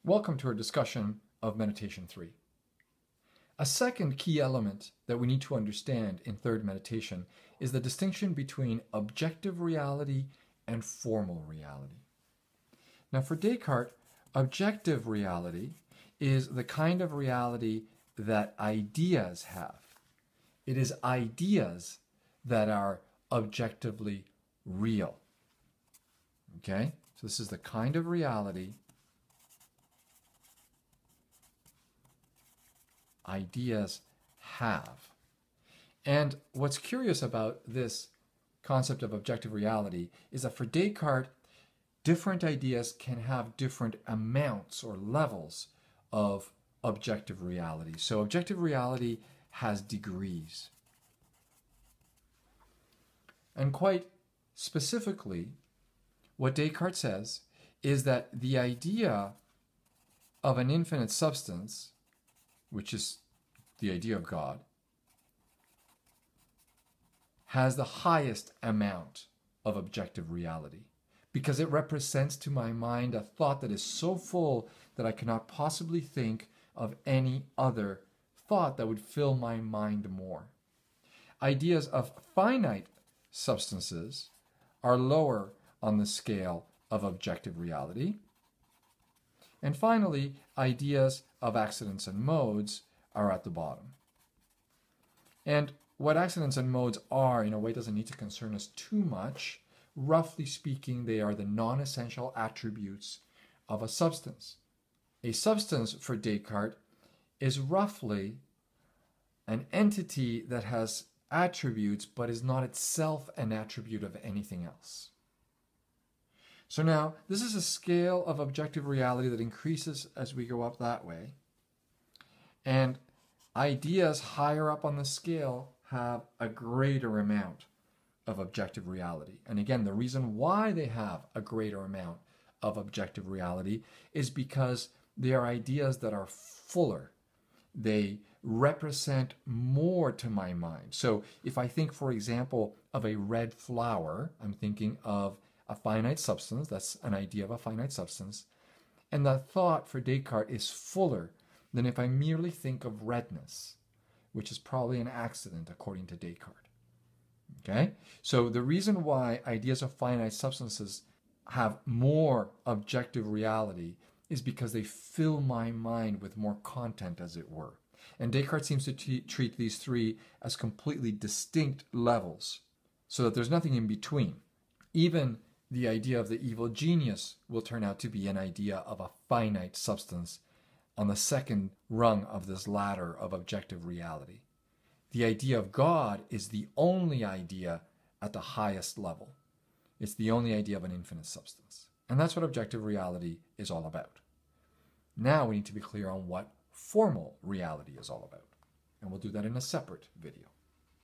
Welcome to our discussion of Meditation 3. A second key element that we need to understand in third meditation is the distinction between objective reality and formal reality. Now for Descartes, objective reality is the kind of reality that ideas have. It is ideas that are objectively real. Okay? So this is the kind of reality ideas have. And what's curious about this concept of objective reality is that for Descartes, different ideas can have different amounts or levels of objective reality. So objective reality has degrees. And quite specifically, what Descartes says is that the idea of an infinite substance, which is the idea of God, has the highest amount of objective reality because it represents to my mind a thought that is so full that I cannot possibly think of any other thought that would fill my mind more. Ideas of finite substances are lower on the scale of objective reality. And finally, ideas of accidents and modes are at the bottom. And what accidents and modes are, in a way, doesn't need to concern us too much. Roughly speaking, they are the non-essential attributes of a substance. A substance, for Descartes, is roughly an entity that has attributes but is not itself an attribute of anything else. So now, this is a scale of objective reality that increases as we go up that way. And ideas higher up on the scale have a greater amount of objective reality. And again, the reason why they have a greater amount of objective reality is because they are ideas that are fuller. They represent more to my mind. So if I think, for example, of a red flower, I'm thinking of a finite substance. That's an idea of a finite substance. And the thought for Descartes is fuller than if I merely think of redness, which is probably an accident according to Descartes. Okay? So the reason why ideas of finite substances have more objective reality is because they fill my mind with more content, as it were. And Descartes seems to treat these three as completely distinct levels, so that there's nothing in between. Even the idea of the evil genius will turn out to be an idea of a finite substance on the second rung of this ladder of objective reality. The idea of God is the only idea at the highest level. It's the only idea of an infinite substance. And that's what objective reality is all about. Now we need to be clear on what formal reality is all about. And we'll do that in a separate video.